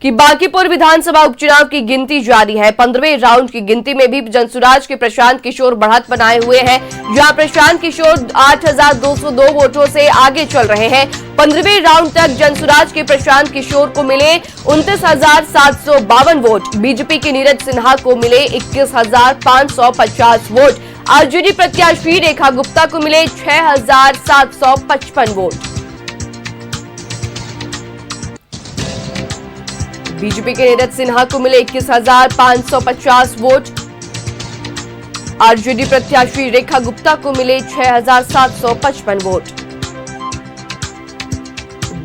कि बांकीपुर विधानसभा उपचुनाव की गिनती जारी है। 15वें राउंड की गिनती में भी जनसुराज के प्रशांत किशोर बढ़त बनाए हुए हैं, जहां प्रशांत किशोर 8,202 वोटों से आगे चल रहे हैं। 15वें राउंड तक जनसुराज के प्रशांत किशोर को मिले 29,752 वोट, बीजेपी के नीरज सिन्हा को मिले 21,550 वोट, आरजेडी प्रत्याशी रेखा गुप्ता को मिले 6,755 वोट। बीजेपी के नीरज सिन्हा को मिले 21,550 वोट, आरजेडी प्रत्याशी रेखा गुप्ता को मिले 6,755 वोट।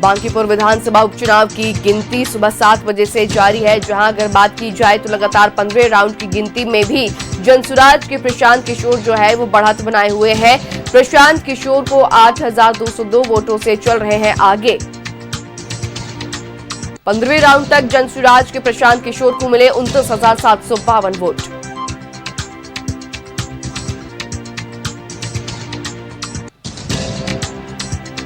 बांकीपुर विधानसभा उपचुनाव की गिनती सुबह 7 बजे से जारी है, जहां अगर बात की जाए तो लगातार 15वें राउंड की गिनती में भी जनसुराज के प्रशांत किशोर जो है वो बढ़त बनाए हुए हैं। प्रशांत किशोर को 8,202 वोटों से चल रहे हैं आगे। 15वें राउंड तक जनसुराज के प्रशांत किशोर को मिले 29,752 वोट।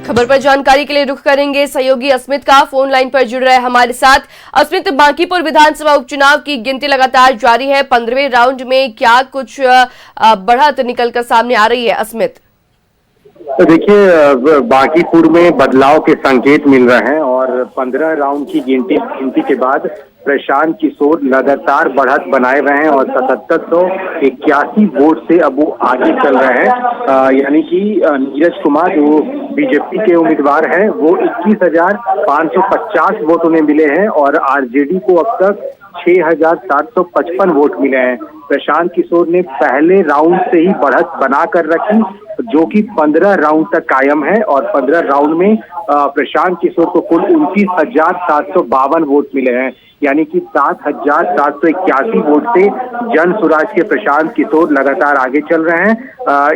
खबर पर जानकारी के लिए रुख करेंगे सहयोगी अस्मित का, फोन लाइन पर जुड़ रहे हैं हमारे साथ। अस्मित, बांकीपुर विधानसभा उपचुनाव की गिनती लगातार जारी है, 15वें राउंड में क्या कुछ बढ़त निकलकर सामने आ रही है अस्मित? तो देखिए, बांकीपुर में बदलाव के संकेत मिल रहे हैं और 15 राउंड की गिनती के बाद प्रशांत किशोर लगातार बढ़त बनाए रहे हैं और 7781 वोट से अब वो आगे चल रहे हैं। यानी कि नीरज कुमार जो बीजेपी के उम्मीदवार हैं वो 21,550 वोट उन्हें मिले हैं और आरजेडी को अब तक 6,755 वोट मिले हैं। प्रशांत किशोर ने पहले राउंड से ही बढ़त बना कर रखी, जो कि 15 राउंड तक कायम है और 15 राउंड में प्रशांत किशोर को कुल 29,752 वोट मिले हैं। यानी कि 7,781 वोट से जनसुराज के प्रशांत किशोर लगातार आगे चल रहे हैं।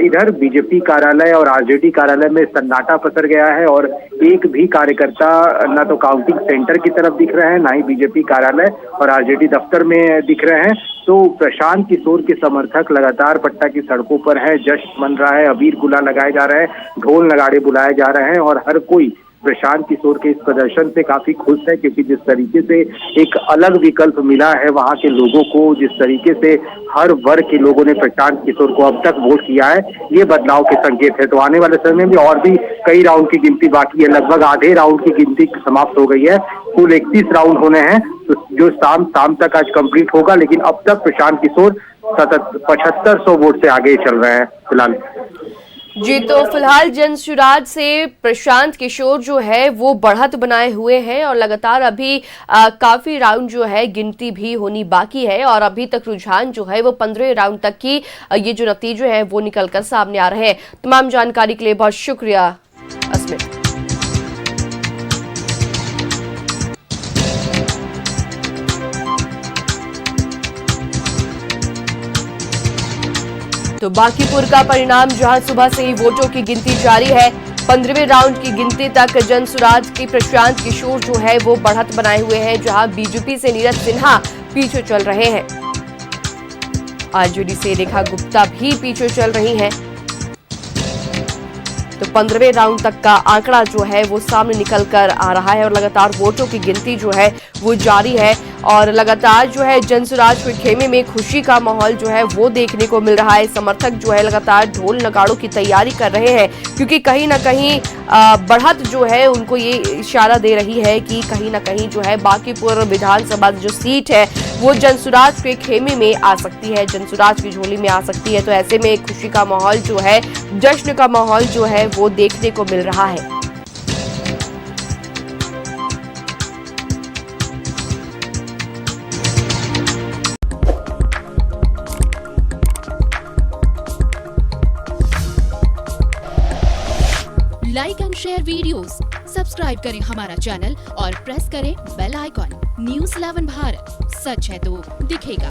इधर बीजेपी कार्यालय और आरजेडी कार्यालय में सन्नाटा पसर गया है और एक भी कार्यकर्ता न तो काउंटिंग सेंटर की तरफ दिख रहे हैं, ना ही बीजेपी कार्यालय और आरजेडी दफ्तर में दिख रहे हैं। तो प्रशांत किशोर के समर्थक लगातार पट्टा की सड़कों पर हैं, जश्न मन रहा है, अबीर गुलाल लगाए जा रहे हैं, ढोल नगाड़े बुलाए जा रहे हैं और हर कोई प्रशांत किशोर के इस प्रदर्शन से काफी खुश है, क्योंकि जिस तरीके से एक अलग विकल्प मिला है वहां के लोगों को, जिस तरीके से हर वर्ग के लोगों ने प्रशांत किशोर को अब तक वोट किया है, ये बदलाव के संकेत है। तो आने वाले समय में और भी कई राउंड की गिनती बाकी है, लगभग आधे राउंड की गिनती समाप्त हो गई है, कुल 31 राउंड होने हैं, तो जो शाम तक आज कंप्लीट होगा। लेकिन अब तक प्रशांत किशोर 7500 वोट से आगे चल रहे हैं फिलहाल। जी, तो फिलहाल जनसुराज से प्रशांत किशोर जो है वो बढ़त बनाए हुए हैं और लगातार अभी काफी राउंड जो है गिनती भी होनी बाकी है और अभी तक रुझान जो है वो 15वें राउंड तक की ये जो नतीजे हैं वो निकलकर सामने आ रहे हैं। तमाम जानकारी के लिए बहुत शुक्रिया अस्मित। तो बांकीपुर का परिणाम, जहां सुबह से ही वोटों की गिनती जारी है, 15वें राउंड की गिनती तक जनसुराज की प्रशांत किशोर जो है वो बढ़त बनाए हुए हैं, जहां बीजेपी से नीरज सिन्हा पीछे चल रहे हैं, आरजेडी से रेखा गुप्ता भी पीछे चल रही हैं। तो 15वें राउंड तक का आंकड़ा जो है वो सामने निकल कर आ रहा है और लगातार वोटों की गिनती जो है वो जारी है और लगातार जो है जनसुराज के खेमे में खुशी का माहौल जो है वो देखने को मिल रहा है। समर्थक जो है लगातार ढोल नगाड़ों की तैयारी कर रहे हैं, क्योंकि कहीं ना कहीं बढ़त जो है उनको ये इशारा दे रही है कि कहीं ना कहीं जो है बांकीपुर विधानसभा जो सीट है वो जनसुराज के खेमे में आ सकती है, जनसुराज की झोली में आ सकती है। तो ऐसे में खुशी का माहौल जो है, जश्न का माहौल जो है वो देखने को मिल रहा है। Like and share videos, subscribe करें हमारा चैनल और प्रेस करें बेल आइकॉन। न्यूज़ 11 भारत, सच है तो दिखेगा।